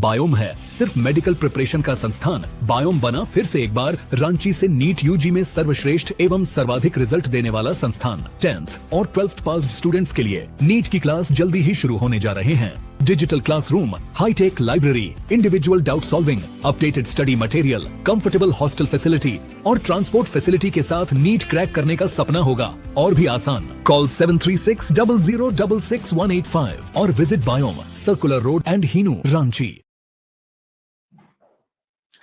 Biome है सिर्फ medical preparation का संस्थान। बायोम बना फिर से एक बार रांची से नीट यूजी में सर्वश्रेष्ठ एवं सर्वाधिक रिजल्ट देने वाला संस्थान। 10th और 12th पास्ड स्टूडेंट्स के लिए नीट की क्लास जल्दी ही शुरू होने जा रहे हैं। Digital classroom, high tech library, individual doubt solving, updated study material, comfortable hostel facility और ट्रांसपोर्ट फैसिलिटी के साथ नीट क्रैक करने का सपना होगा और भी आसान। कॉल 7360066185 और visit Biome, circular road and Hinoo, Ranchi.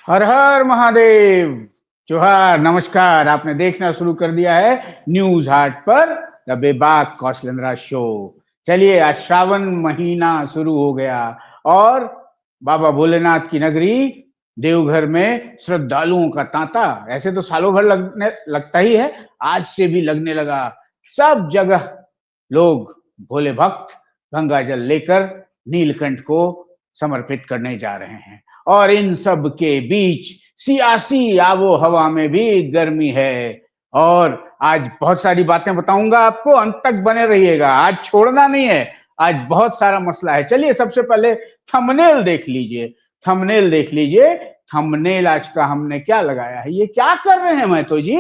Har Har Mahadev, जोहार, नमस्कार। आपने देखना शुरू कर दिया है न्यूज हाट पर द बेबाक कौशलेंद्रा शो। चलिए, आज श्रावण महीना शुरू हो गया और बाबा भोलेनाथ की नगरी देवघर में श्रद्धालुओं का तांता ऐसे तो सालों भर लगता ही है, आज से भी लगने लगा। सब जगह लोग भोले भक्त गंगा जल लेकर नीलकंठ को समर्पित करने जा रहे हैं और इन सब के बीच सियासी आबो हवा में भी गर्मी है। और आज बहुत सारी बातें बताऊंगा आपको, अंत तक बने रहिएगा, आज छोड़ना नहीं है, आज बहुत सारा मसला है। चलिए, सबसे पहले थंबनेल देख लीजिए, थंबनेल देख लीजिए। थंबनेल आज का हमने क्या लगाया है, ये क्या कर रहे हैं महतो जी?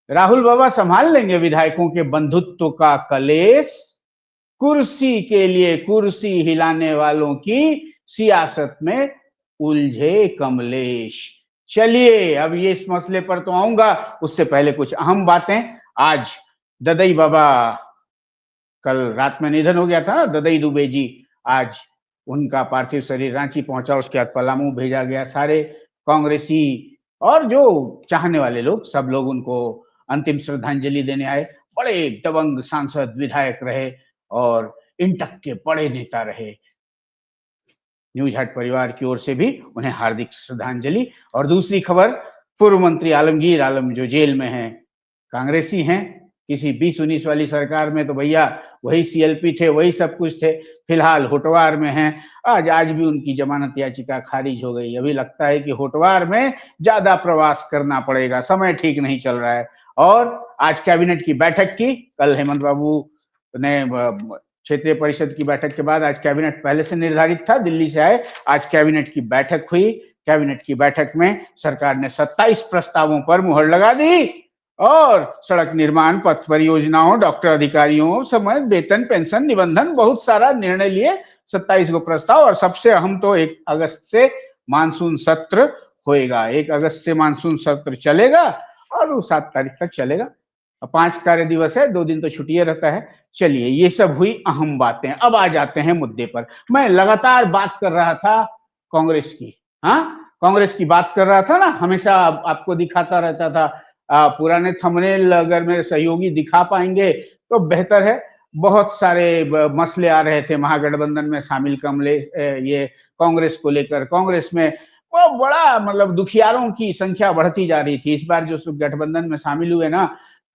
राहुल बाबा संभाल लेंगे विधायकों के बंधुत्व का कलेश, कुर्सी के लिए कुर्सी हिलाने वालों की सियासत में उलझे कमलेश। चलिए, अब ये इस मसले पर तो आऊंगा, उससे पहले कुछ अहम बातें। आज ददई बाबा, कल रात में निधन हो गया था ददई दुबे जी, आज उनका पार्थिव शरीर रांची पहुंचा, उसके बाद पलामू भेजा गया। सारे कांग्रेसी और जो चाहने वाले लोग, सब लोग उनको अंतिम श्रद्धांजलि देने आए। बड़े दबंग सांसद, विधायक रहे और इन तक के बड़े नेता रहे। न्यूज हट परिवार की ओर से भी उन्हें हार्दिक श्रद्धांजलि। और दूसरी खबर, पूर्व मंत्री आलमगीर आलम जो जेल में हैं, कांग्रेसी हैं। किसी 20-19 वाली सरकार में तो भैया वही सीएलपी थे, वही सब कुछ थे। फिलहाल होटवार में हैं। आज भी उनकी जमानत याचिका खारिज हो गई। अभी लगता है कि होटवार में ज्यादा प्रवास करना पड़ेगा, समय ठीक नहीं चल रहा है। और आज कैबिनेट की बैठक की, कल हेमंत बाबू ने क्षेत्रीय परिषद की बैठक के बाद, आज कैबिनेट पहले से निर्धारित था, दिल्ली से आए, आज कैबिनेट की बैठक हुई। कैबिनेट की बैठक में सरकार ने 27 प्रस्तावों पर मुहर लगा दी और सड़क निर्माण, पथ परियोजनाओं, डॉक्टर अधिकारियों समय, वेतन, पेंशन, निबंधन, बहुत सारा निर्णय लिए। 27 गो प्रस्ताव। और सबसे अहम तो 1 अगस्त से मानसून सत्र होएगा। 1 अगस्त से मानसून सत्र चलेगा और वो 7 तारीख तक चलेगा। 5 कार्य दिवस है, 2 दिन तो छुट्टी रहता है। चलिए, ये सब हुई अहम बातें। अब आ जाते हैं मुद्दे पर। मैं लगातार बात कर रहा था कांग्रेस की, हाँ, कांग्रेस की बात कर रहा था ना, हमेशा आपको दिखाता रहता था। पुराने थंबनेल अगर मेरे सहयोगी दिखा पाएंगे तो बेहतर है। बहुत सारे मसले आ रहे थे महागठबंधन में शामिल कमलेश, ये कांग्रेस को लेकर। कांग्रेस में वो बड़ा मतलब दुखियारों की संख्या बढ़ती जा रही थी। इस बार जो गठबंधन में शामिल हुए ना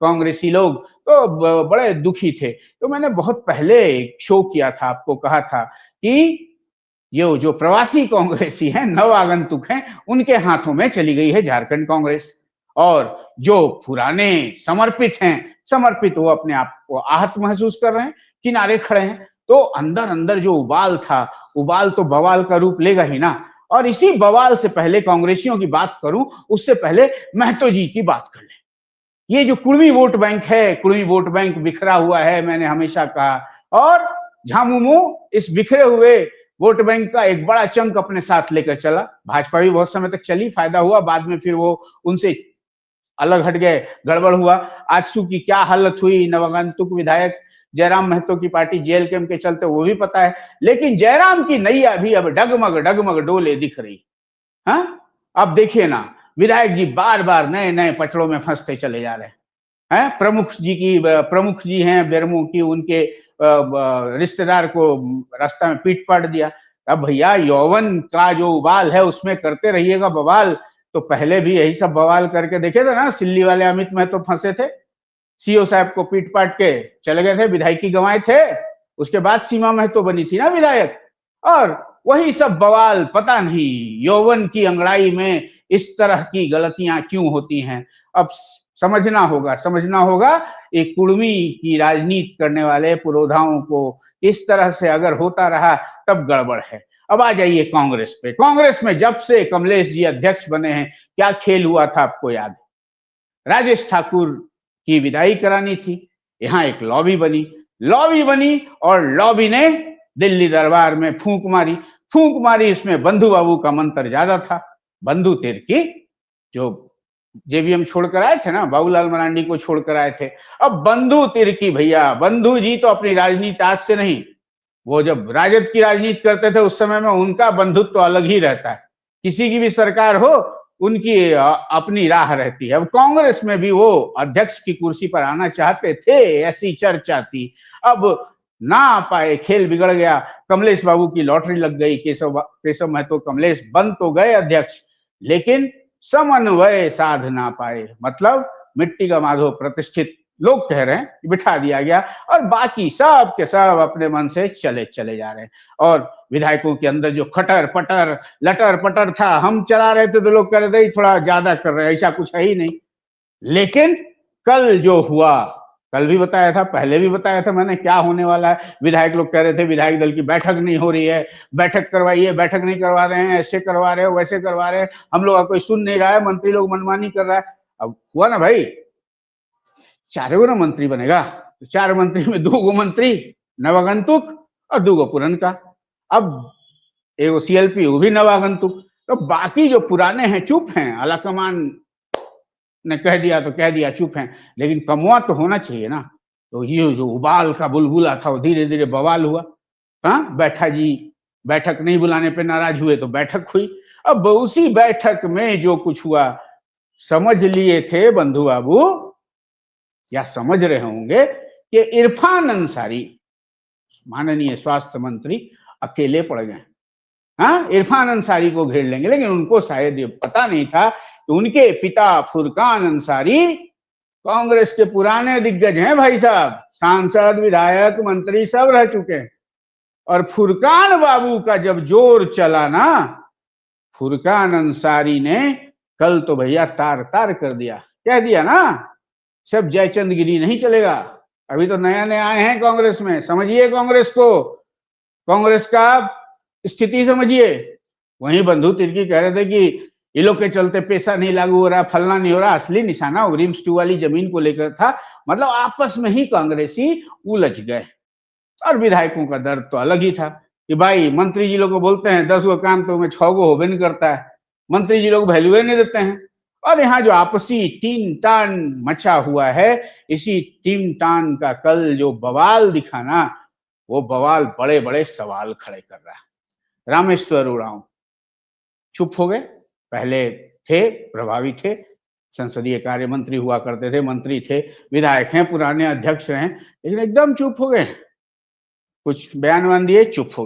कांग्रेसी लोग, तो बड़े दुखी थे। तो मैंने बहुत पहले शो किया था, आपको कहा था कि ये जो प्रवासी कांग्रेसी हैं, नव आगंतुक हैं, उनके हाथों में चली गई है झारखंड कांग्रेस। और जो पुराने समर्पित हैं, समर्पित वो अपने आप को आहत महसूस कर रहे हैं, किनारे खड़े हैं। तो अंदर अंदर जो उबाल था, उबाल तो बवाल का रूप लेगा ही ना। और इसी बवाल से पहले कांग्रेसियों की बात करूं, उससे पहले महतो जी की बात कर लें। ये जो कुर्मी वोट बैंक है, कुर्मी वोट बैंक बिखरा हुआ है, मैंने हमेशा कहा। और झामुमो इस बिखरे हुए वोट बैंक का एक बड़ा चंक अपने साथ लेकर चला। भाजपा भी बहुत समय तक चली, फायदा हुआ, बाद में फिर वो उनसे अलग हट गए, गड़बड़ हुआ। आजसू की क्या हालत हुई, नवागंतुक विधायक जयराम महतो की पार्टी जेल कैंप के चलते, वो भी पता है। लेकिन जयराम की नैया भी अब डगमग डगमग डोले दिख रही। हाँ, अब देखिए ना, विधायक जी बार बार नए नए पचड़ों में फंसते चले जा रहे हैं। प्रमुख जी हैं बेरमो की, उनके रिश्तेदार को रास्ता में पीट पाट दिया। अब भैया यौवन का जो उबाल है उसमें करते रहिएगा बवाल। तो पहले भी यही सब बवाल करके देखे थे ना, सिल्ली वाले अमित महतो फंसे थे, सीओ साहब को पीट पाट के चले गए थे, विधायकी गंवाए थे। उसके बाद सीमा महतो बनी थी ना विधायक। और वही सब बवाल, पता नहीं यौवन की अंगड़ाई में इस तरह की गलतियां क्यों होती हैं। अब समझना होगा एक कुर्मी की राजनीति करने वाले पुरोधाओं को इस तरह से अगर होता रहा तब गड़बड़ है। अब आ जाइए कांग्रेस पे। कांग्रेस में जब से कमलेश जी अध्यक्ष बने हैं, क्या खेल हुआ था आपको याद है? राजेश ठाकुर की विदाई करानी थी, यहां एक लॉबी बनी और लॉबी ने दिल्ली दरबार में फूंक मारी। इसमें बंधु बाबू का मंत्र ज्यादा था। बंधु तिर्की जो जेबीएम छोड़कर आए थे ना, बाबूलाल मरांडी को छोड़कर आए थे। अब बंधु तिर्की भैया, बंधु जी तो अपनी राजनीति आज से नहीं, वो जब राजद की राजनीति करते थे उस समय में उनका बंधुत्व तो अलग ही रहता है। किसी की भी सरकार हो, उनकी अपनी राह रहती है। अब कांग्रेस में भी वो अध्यक्ष की कुर्सी पर आना चाहते थे, ऐसी चर्चा थी। अब ना आ पाए, खेल बिगड़ गया। कमलेश बाबू की लॉटरी लग गई। केशव महतो कमलेश बन तो गए अध्यक्ष, लेकिन समन्वय साध ना पाए। मतलब मिट्टी का माधो प्रतिष्ठित लोग कह रहे हैं, बिठा दिया गया और बाकी सब के सब अपने मन से चले जा रहे हैं। और विधायकों के अंदर जो खटर पटर लटर पटर था, हम चला रहे थे तो लोग कह रहे थे थोड़ा ज्यादा कर रहे हैं, ऐसा कुछ है ही नहीं। लेकिन कल जो हुआ, कल भी बताया था, पहले भी बताया था मैंने क्या होने वाला है। विधायक लोग कह रहे थे विधायक दल की बैठक नहीं हो रही है, बैठक करवाइए, बैठक नहीं करवा रहे हैं, ऐसे करवा रहे हो, वैसे करवा रहे हैं, हम लोग का कोई सुन नहीं रहा है, मंत्री लोग मनमानी कर रहा है। अब हुआ ना भाई, चारों ना मंत्री बनेगा, तो 4 मंत्री में 2 मंत्री नवागंतुक और 2 पुरनका। अब एगो सीएलपी वो भी नवागंतुक, तो बाकी जो पुराने हैं चुप हैं। आलाकमान ने कह दिया तो कह दिया, चुप हैं। लेकिन कमुआ तो होना चाहिए ना। तो ये जो उबाल का बुलबुला था वो धीरे धीरे बवाल हुआ। हाँ, बैठक नहीं बुलाने पे नाराज हुए तो बैठक हुई। अब उसी बैठक में जो कुछ हुआ, समझ लिए थे बंधु बाबू, या समझ रहे होंगे कि इरफान अंसारी माननीय स्वास्थ्य मंत्री अकेले पड़ गए। हाँ, इरफान अंसारी को घेर लेंगे, लेकिन उनको शायद ये पता नहीं था कि उनके पिता फुरकान अंसारी कांग्रेस के पुराने दिग्गज हैं भाई साहब, सांसद विधायक मंत्री सब रह चुके हैं। और फुरकान बाबू का जब जोर चला ना, फुरकान अंसारी ने कल तो भैया तार तार कर दिया, कह दिया ना सब जयचंदगिरी नहीं चलेगा। अभी तो नया नया आए हैं कांग्रेस में, समझिए कांग्रेस को, कांग्रेस का स्थिति समझिए। वहीं बंधु तिर्की कह रहे थे कि ये लोग के चलते पैसा नहीं लागू हो रहा, फलना नहीं हो रहा। असली निशाना रिम्स 2 वाली जमीन को लेकर था। मतलब आपस में ही कांग्रेसी उलझ गए। और विधायकों का दर्द तो अलग ही था कि भाई मंत्री जी लोग को बोलते हैं 10 गो काम तो में 6 गो होबे नहीं करता है, मंत्री जी लोग वैल्यू नहीं देते हैं। और यहाँ जो आपसी टीन टान मचा हुआ है, इसी टीन टान का कल जो बवाल दिखा ना, वो बवाल बड़े बड़े सवाल खड़े कर रहा है। रामेश्वर उरांव चुप हो गए। पहले थे, प्रभावी थे, संसदीय कार्य मंत्री हुआ करते थे, मंत्री थे, विधायक हैं, पुराने अध्यक्ष हैं, लेकिन एकदम चुप हो गए। कुछ बयान वान दिए, चुप हो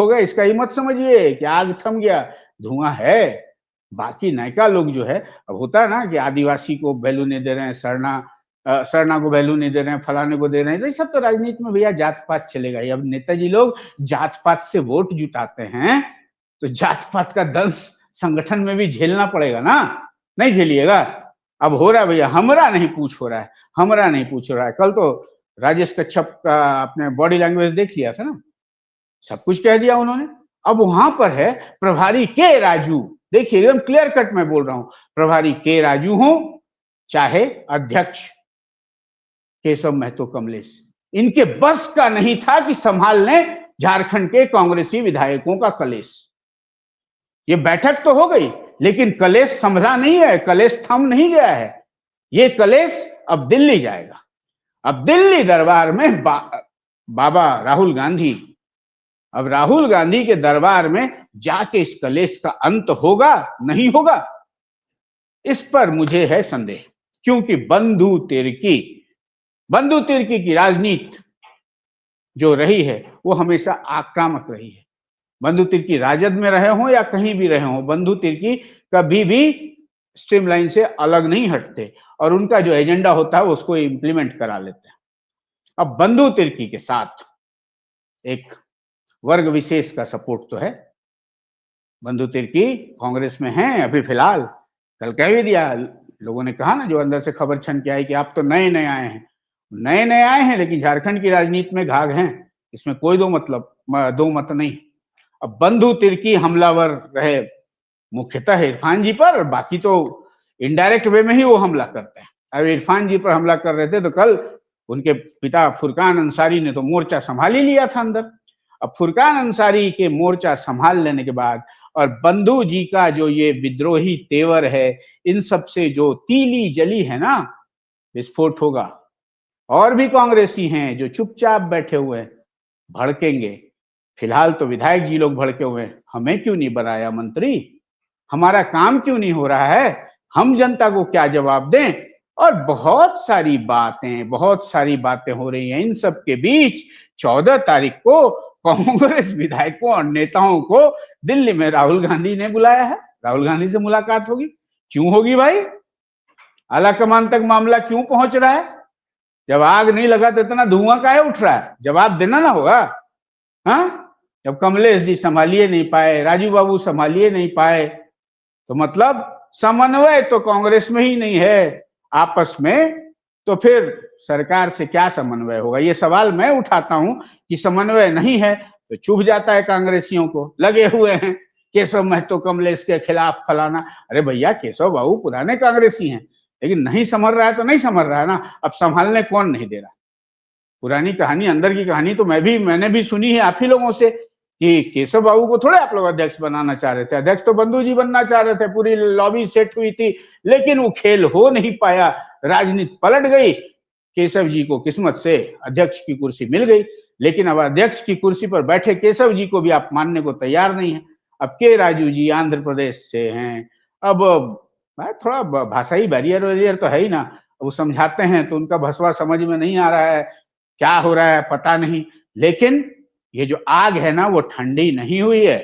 गए। इसका ही मत समझिए कि आग थम गया, धुआं है। बाकी नयका लोग जो है, अब होता है ना कि आदिवासी को वैल्यू नहीं दे रहे हैं, सरना को वैल्यू नहीं दे रहे हैं, फलाने को दे रहे हैं, तो सब तो राजनीति में भैया जात पात चलेगा ही। अब नेताजी लोग जात पात से वोट जुटाते हैं, तो जात पात का दंश संगठन में भी झेलना पड़ेगा ना, नहीं झेलिएगा। अब हो रहा है भैया, हमरा नहीं पूछ हो रहा है। कल तो राजेश कच्छप का आपने बॉडी लैंग्वेज देख लिया था ना, सब कुछ कह दिया उन्होंने। अब वहां पर है प्रभारी के राजू, देखिए एकदम क्लियर कट में बोल रहा हूं, प्रभारी के राजू हूं, चाहे अध्यक्ष केशव महतो कमलेश, इनके बस का नहीं था कि संभाल लें झारखंड के कांग्रेसी विधायकों का कलेश। ये बैठक तो हो गई, लेकिन कलेश संभला नहीं है, कलेश थम नहीं गया है। ये कलेश अब दिल्ली जाएगा। अब दिल्ली दरबार में बाबा राहुल गांधी, अब राहुल गांधी के दरबार में जाके इस कलेश का अंत होगा नहीं होगा, इस पर मुझे है संदेह। क्योंकि बंधु तिर्की की राजनीति जो रही है वो हमेशा आक्रामक रही है। बंधु तिर्की राजद में रहे हों या कहीं भी रहे हों, बंधु तिर्की कभी भी स्ट्रीमलाइन से अलग नहीं हटते और उनका जो एजेंडा होता है उसको इंप्लीमेंट करा लेते हैं। अब बंधु तिर्की के साथ एक वर्ग विशेष का सपोर्ट तो है। बंधु तिर्की कांग्रेस में हैं अभी फिलहाल, कल कह भी दिया, लोगों ने कहा ना जो अंदर से खबर छन के आई कि आप तो नए नए आए हैं, लेकिन झारखंड की राजनीति में घाघ हैं, इसमें कोई दो मत नहीं। अब बंधु तिर्की हमलावर रहे मुख्यतः इरफान जी पर, बाकी तो इनडायरेक्ट वे में ही वो हमला करते हैं। अब इरफान जी पर हमला कर रहे थे तो कल उनके पिता फुरकान अंसारी ने तो मोर्चा संभाल ही लिया था अंदर। अब फुरकान अंसारी के मोर्चा संभाल लेने के बाद और बंधु जी का जो ये विद्रोही तेवर है, इन सब से जो तीली जली है ना, विस्फोट होगा। और भी कांग्रेसी हैं जो चुपचाप बैठे हुए हैं, भड़केंगे। फिलहाल तो विधायक जी लोग भड़के हुए हैं, हमें क्यों नहीं बनाया मंत्री, हमारा काम क्यों नहीं हो रहा है, हम जनता को क्या जवाब दें। और बहुत सारी बातें हो रही हैं। इन सब के बीच 14 तारीख को कांग्रेस विधायकों और नेताओं को दिल्ली में राहुल गांधी ने बुलाया है। राहुल गांधी से मुलाकात होगी। क्यों होगी भाई, आलाकमान तक मामला क्यों पहुंच रहा है? जब आग नहीं लगा तो इतना धुआं काहे उठ रहा है? जवाब देना ना होगा। हाँ, जब कमलेश जी संभालिए नहीं पाए, राजू बाबू संभालिए नहीं पाए, तो मतलब समन्वय तो कांग्रेस में ही नहीं है आपस में, तो फिर सरकार से क्या समन्वय होगा? ये सवाल मैं उठाता हूं कि समन्वय नहीं है तो चुभ जाता है कांग्रेसियों को, लगे हुए हैं केशव महतो कमलेश के खिलाफ फलाना। अरे भैया, केशव बाबू पुराने कांग्रेसी हैं, लेकिन नहीं संभल रहा है तो नहीं संभल रहा है ना। अब संभालने कौन नहीं दे रहा? पुरानी कहानी, अंदर की कहानी तो मैंने भी सुनी है आप ही लोगों से कि केशव बाबू को थोड़े आप लोग अध्यक्ष बनाना चाह रहे थे। अध्यक्ष तो बंधु जी बनना चाह रहे थे, पूरी लॉबी सेट हुई थी, लेकिन वो खेल हो नहीं पाया, राजनीति पलट गई। केशव जी को किस्मत से अध्यक्ष की कुर्सी मिल गई, लेकिन अब अध्यक्ष की कुर्सी पर बैठे केशव जी को भी आप मानने को तैयार नहीं है। अब के राजू जी आंध्र प्रदेश से हैं, अब थोड़ा भाषाई बैरियर वैरियर तो है ही ना, वो समझाते हैं तो उनका भसवा समझ में नहीं आ रहा है, क्या हो रहा है पता नहीं। लेकिन ये जो आग है ना, वो ठंडी नहीं हुई है,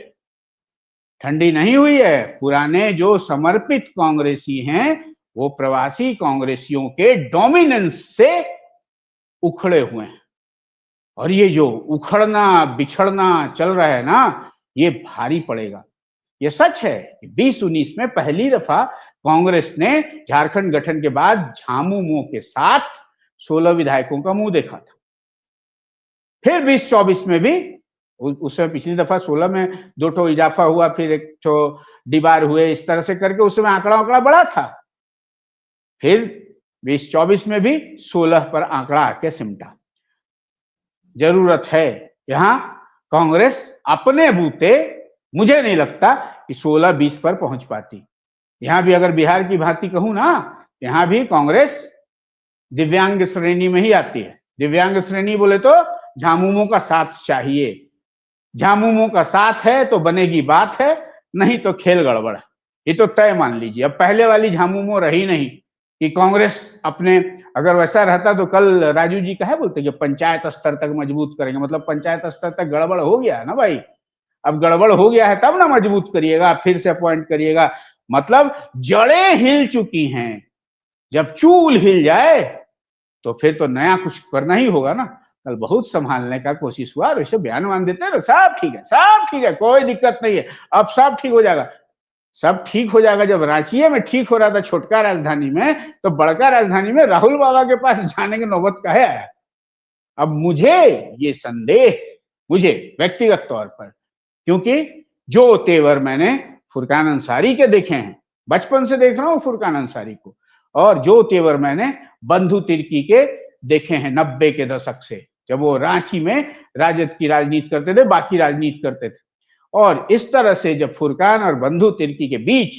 ठंडी नहीं हुई है। पुराने जो समर्पित कांग्रेसी हैं, वो प्रवासी कांग्रेसियों के डोमिनेंस से उखड़े हुए हैं। और ये जो उखड़ना बिछड़ना चल रहा है ना, ये भारी पड़ेगा। ये सच है कि 2019 में पहली दफा कांग्रेस ने झारखंड गठन के बाद झामुमो के साथ 16 विधायकों का मुंह देखा था। फिर 2024 में भी उसमें पिछली दफा 16 में 2 ठो इजाफा हुआ, फिर 1 ठो डिबार हुए, इस तरह से करके उसमें आंकड़ा बड़ा था। फिर 2024 में भी 16 पर आंकड़ा आके सिमटा। जरूरत है यहां कांग्रेस अपने बूते, मुझे नहीं लगता कि 16-20 पर पहुंच पाती। यहां भी अगर बिहार की भांति कहूं ना, यहां भी कांग्रेस दिव्यांग श्रेणी में ही आती है। दिव्यांग श्रेणी बोले तो झामुमो का साथ चाहिए, झामुमो का साथ है तो बनेगी बात है, नहीं तो खेल गड़बड़ है। ये तो तय मान लीजिए। अब पहले वाली झामुमो रही नहीं कि कांग्रेस अपने, अगर वैसा रहता तो कल राजू जी कहे बोलते कि पंचायत स्तर तक मजबूत करेंगे, मतलब पंचायत स्तर तक गड़बड़ हो गया है ना भाई। अब गड़बड़ हो गया है तब ना मजबूत करिएगा, फिर से अपॉइंट करिएगा। मतलब जड़ें हिल चुकी हैं, जब चूल हिल जाए तो फिर तो नया कुछ करना ही होगा ना। कल बहुत संभालने का कोशिश हुआ, और वैसे बयान मान देते हैं, सब ठीक है, सब ठीक है, कोई दिक्कत नहीं है, अब सब ठीक हो जाएगा। सब ठीक हो जाएगा जब रांची में ठीक हो रहा था छोटका राजधानी में, तो बड़का राजधानी में राहुल बाबा के पास जाने की नौबत काहे आया? अब मुझे ये संदेह, मुझे व्यक्तिगत तौर पर, क्योंकि जो तेवर मैंने फुरकान अंसारी के देखे हैं, बचपन से देख रहा हूं फुरकान अंसारी को, और जो तेवर मैंने बंधु तिर्की के देखे हैं 90 के दशक से, जब वो रांची में राजद की राजनीति करते थे, बाकी राजनीति करते थे। और इस तरह से जब फुरकान और बंधु तिर्की के बीच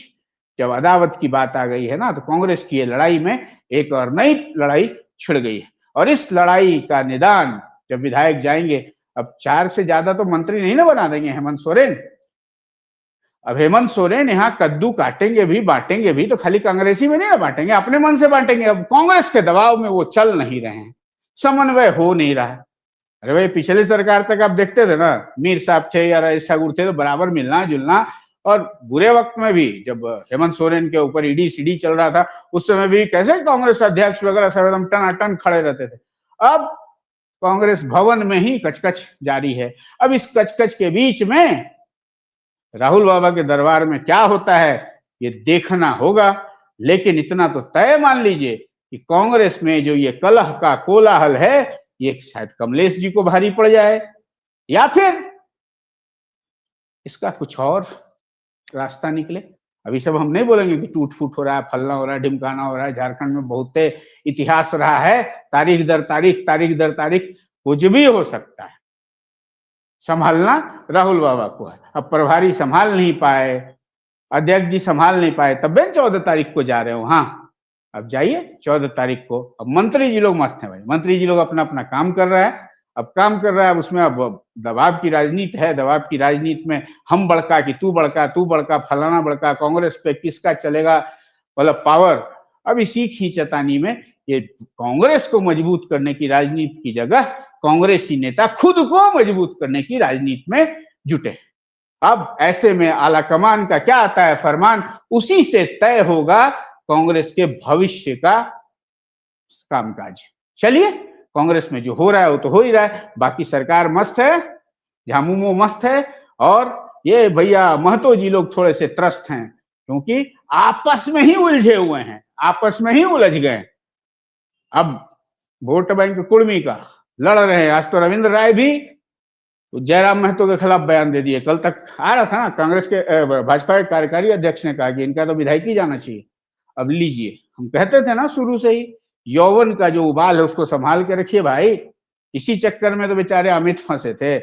जब अदावत की बात आ गई है ना, तो कांग्रेस की ये लड़ाई में एक और नई लड़ाई छिड़ गई है। और इस लड़ाई का निदान जब विधायक जाएंगे, अब 4 से ज्यादा तो मंत्री नहीं ना बना देंगे हेमंत सोरेन। अब हेमंत सोरेन यहाँ कद्दू काटेंगे भी बांटेंगे भी तो खाली कांग्रेसी में नहीं ना बांटेंगे, अपने मन से बांटेंगे। अब कांग्रेस के दबाव में वो चल नहीं रहे हैं, समन्वय हो नहीं रहा है। अरे भाई, पिछली सरकार तक आप देखते थे ना, मीर साहब थे या राजेश ठाकुर थे तो बराबर मिलना जुलना, और बुरे वक्त में भी जब हेमंत सोरेन के ऊपर ईडी सीडी चल रहा था, उस समय भी कैसे कांग्रेस अध्यक्ष वगैरह सब एकदम टनाटन खड़े रहते थे। अब कांग्रेस भवन में ही कचकच जारी है। अब इस कचकच के बीच में राहुल बाबा के दरबार में क्या होता है ये देखना होगा। लेकिन इतना तो तय मान लीजिए कि कांग्रेस में जो ये कलह का कोलाहल है, ये शायद कमलेश जी को भारी पड़ जाए, या फिर इसका कुछ और रास्ता निकले। अभी सब हम नहीं बोलेंगे कि टूट फूट हो रहा है, फलना हो रहा है, ढिमकाना हो रहा है। झारखंड में बहुत इतिहास रहा है, तारीख दर तारीख कुछ भी हो सकता है। संभालना राहुल बाबा को है। अब प्रभारी संभाल नहीं पाए, अध्यक्ष जी संभाल नहीं पाए, तब भी 14 तारीख को जा रहे हो। हाँ, अब जाइए 14 तारीख को। अब मंत्री जी लोग मस्त हैं भाई, मंत्री जी लोग अपना अपना काम कर रहा है। अब काम कर रहा है, उसमें अब दबाव की राजनीति है। दबाव की राजनीति में हम बड़का कि तू बड़का, फलाना बड़का, कांग्रेस पे किसका चलेगा मतलब पावर। अब इसी खींचतानी में ये कांग्रेस को मजबूत करने की राजनीति की जगह कांग्रेसी नेता खुद को मजबूत करने की राजनीति में जुटे। अब ऐसे में आला कमान का क्या आता है फरमान, उसी से तय होगा कांग्रेस के भविष्य का कामकाज। चलिए, कांग्रेस में जो हो रहा है वो तो हो ही रहा है, बाकी सरकार मस्त है, झामुमो मस्त है। और ये भैया महतो जी लोग थोड़े से त्रस्त हैं, क्योंकि आपस में ही उलझे हुए हैं, आपस में ही उलझ गए। अब वोट बैंक कुर्मी का लड़ रहे हैं। आज तो रविंद्र राय भी जयराम महतो के खिलाफ बयान दे दिए। कल तक आ रहा था ना, कांग्रेस के भाजपा के कार्यकारी अध्यक्ष ने कहा कि इनका तो विधायकी जाना चाहिए। अब लीजिए, हम कहते थे ना शुरू से ही, यौवन का जो उबाल है उसको संभाल के रखिए भाई। इसी चक्कर में तो बेचारे अमित फंसे थे।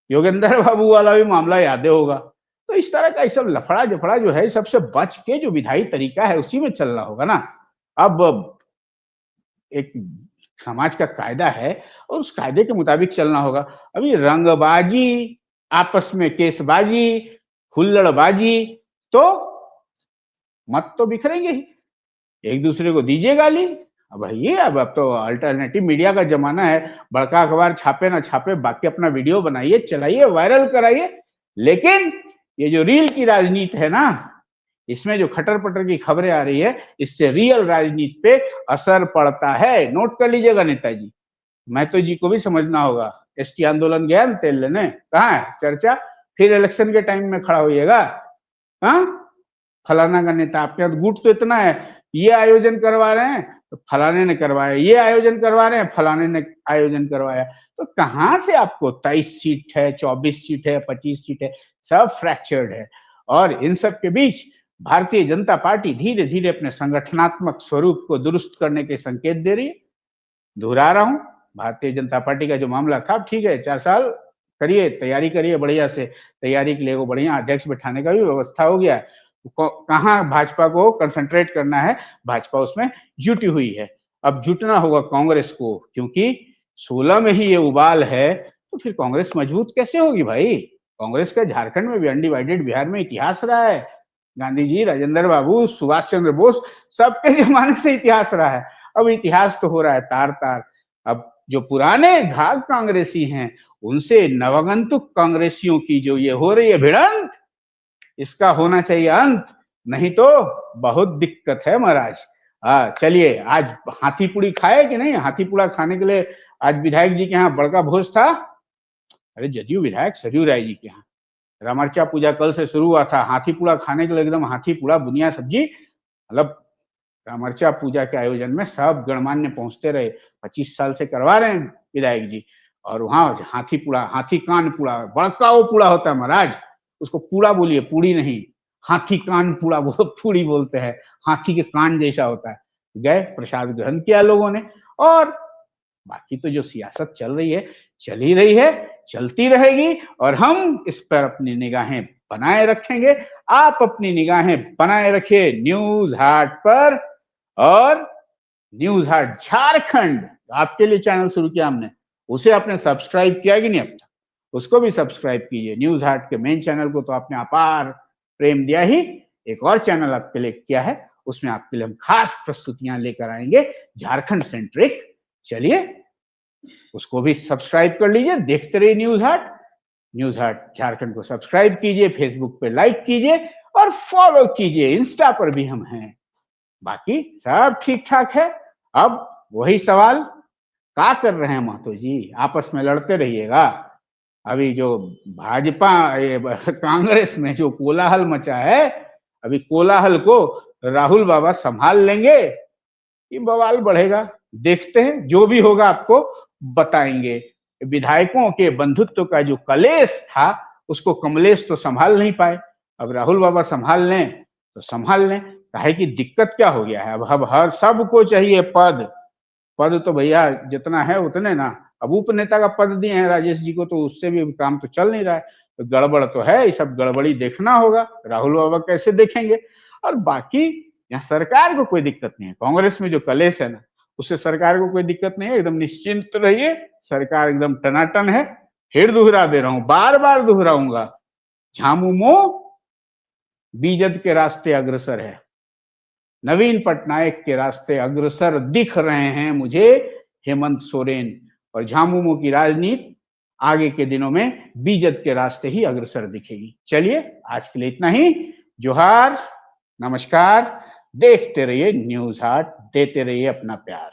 योगेंद्र बाबू वाला भी मामला याद होगा। तो इस तरह का सब लफड़ा जफड़ा जो है, सबसे बच के जो विधायी तरीका है उसी में चलना होगा ना। अब एक समाज का कायदा है और उस कायदे के मुताबिक चलना होगा। अभी रंगबाजी, आपस में केसबाजी, हुल्लड़बाजी, तो मत तो बिखरेंगे ही, एक दूसरे को दीजिए गाली। अब ये अब तो अल्टरनेटिव मीडिया का जमाना है। बड़का अखबार छापे ना छापे, बाकी अपना वीडियो बनाइए, चलाइए, वायरल कराइए। लेकिन ये जो रील की राजनीति है ना, इसमें जो खटर पटर की खबरें आ रही है, इससे रियल राजनीति पे असर पड़ता है। नोट कर लीजिएगा नेताजी, महतो जी को भी समझना होगा। एसटी आंदोलन गया ना तेल लेने, कहाँ है चर्चा? फिर इलेक्शन के टाइम में खड़ा होइएगा। हाँ, फलाना का नेता, आपके यहाँ गुट तो इतना है, ये आयोजन करवा रहे हैं तो फलाने ने करवाया, ये आयोजन करवा रहे हैं फलाने ने आयोजन करवाया। तो कहाँ से आपको 23 सीट है, 24 सीट है, 25 सीट है, सब फ्रैक्चर्ड है। और इन सब के बीच भारतीय जनता पार्टी धीरे धीरे अपने संगठनात्मक स्वरूप को दुरुस्त करने के संकेत दे रही है। दोहरा रहा हूं, भारतीय जनता पार्टी का जो मामला था, ठीक है, 4 साल करिए, तैयारी करिए बढ़िया से। तैयारी के लिए वो बढ़िया अध्यक्ष बिठाने का भी व्यवस्था हो गया है। कहाँ भाजपा को कंसंट्रेट करना है, भाजपा उसमें जुटी हुई है। अब जुटना होगा कांग्रेस को, क्योंकि 16 में ही ये उबाल है, तो फिर कांग्रेस मजबूत कैसे होगी भाई? कांग्रेस का झारखंड में भी अनडिवाइडेड बिहार में इतिहास रहा है। गांधी जी, राजेंद्र बाबू, सुभाष चंद्र बोस, सबके जमाने से इतिहास रहा है। अब इतिहास तो हो रहा है तार तार। अब जो पुराने घाघ कांग्रेसी हैं, उनसे नवगंतुक कांग्रेसियों की जो ये हो रही है भिड़ंत, इसका होना चाहिए अंत, नहीं तो बहुत दिक्कत है महाराज। चलिए, आज हाथी पूड़ी खाए कि नहीं? हाथी पूड़ा खाने के लिए आज विधायक जी के यहाँ बड़का भोज था। अरे जदयू विधायक सरयू राय जी के यहाँ रामर्चा पूजा कल से शुरू हुआ था। हाथी पूड़ा खाने के लिए एकदम हाथी पूड़ा बुनिया सब्जी, मतलब रामर्चा पूजा के आयोजन में सब गणमान्य पहुंचते रहे। 25 साल से करवा रहे हैं विधायक जी। और वहां हाथी पूड़ा, हाथी कान पूड़ा, बड़का वो पूड़ा होता है महाराज, उसको पूड़ा बोलिए, पूड़ी नहीं। हाथी कान पूड़ा पूड़ी बोलते हैं, हाथी के कान जैसा होता है। गए, प्रसाद ग्रहण किया लोगों ने। और बाकी तो जो सियासत चल रही है, चल ही रही है, चलती रहेगी, और हम इस पर अपनी निगाहें बनाए रखेंगे। आप अपनी निगाहें बनाए रखिए न्यूज हाट पर। और न्यूज हाट झारखंड, आपके लिए चैनल शुरू किया हमने, उसे आपने सब्सक्राइब किया कि नहीं अब तक? उसको भी सब्सक्राइब कीजिए। न्यूज हाट के मेन चैनल को तो आपने अपार प्रेम दिया ही, एक और चैनल आपके लिए किया है, उसमें आपके लिए हम खास प्रस्तुतियां लेकर आएंगे, झारखंड सेंट्रिक। चलिए, उसको भी सब्सक्राइब कर लीजिए, देखते रहिए न्यूज हाट। न्यूज हाट झारखंड को सब्सक्राइब कीजिए, फेसबुक पे लाइक कीजिए और फॉलो कीजिए, इंस्टा पर भी हम हैं। बाकी सब ठीक ठाक है। अब वही सवाल, क्या कर रहे हैं महतो जी? आपस में लड़ते रहिएगा। अभी जो भाजपा कांग्रेस में जो कोलाहल मचा है, अभी कोलाहल को राहुल बाबा संभाल लेंगे कि बवाल बढ़ेगा? देखते हैं, जो भी होगा आपको बताएंगे। विधायकों के बंधुत्व का जो कलेश था उसको कमलेश तो संभाल नहीं पाए, अब राहुल बाबा संभाल लें तो संभाल लें। काहे की दिक्कत क्या हो गया है, अब हर सबको चाहिए पद। पद तो भैया जितना है उतने ना, अब उपनेता का पद दिए हैं राजेश जी को, तो उससे भी काम तो चल नहीं रहा है। तो गड़बड़ तो है, ये सब गड़बड़ी देखना होगा, राहुल बाबा कैसे देखेंगे। और बाकी यहाँ सरकार को कोई दिक्कत नहीं है, कांग्रेस में जो कलेश है ना, उससे सरकार को कोई दिक्कत नहीं है, एकदम निश्चिंत रहिए, सरकार एकदम टनाटन है। फिर दोहरा दे रहा हूं, बार बार दोहराऊंगा, झामुमो बीजद के रास्ते अग्रसर है, नवीन पटनायक के रास्ते अग्रसर दिख रहे हैं मुझे हेमंत सोरेन, और झामुमो की राजनीति आगे के दिनों में बीजद के रास्ते ही अग्रसर दिखेगी। चलिए आज के लिए इतना ही, जोहार, नमस्कार, देखते रहिए न्यूज हाट, देते रहिए अपना प्यार।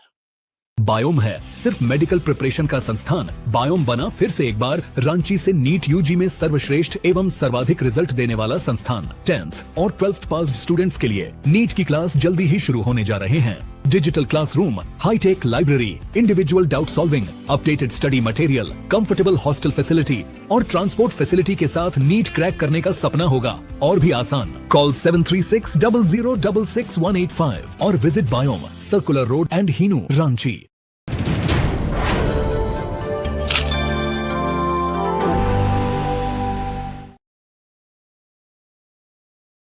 बायोम है सिर्फ मेडिकल प्रिपरेशन का संस्थान। बायोम बना फिर से एक बार रांची से नीट यूजी में सर्वश्रेष्ठ एवं सर्वाधिक रिजल्ट देने वाला संस्थान। 10th और 12th पास्ड स्टूडेंट्स के लिए नीट की क्लास जल्दी ही शुरू होने जा रहे हैं। Digital classroom, high tech library, individual doubt solving, updated study material, comfortable hostel facility और ट्रांसपोर्ट फैसिलिटी के साथ नीट क्रैक करने का सपना होगा और भी आसान। कॉल 73600666185 और visit Biome, circular road and Hinoo, Ranchi.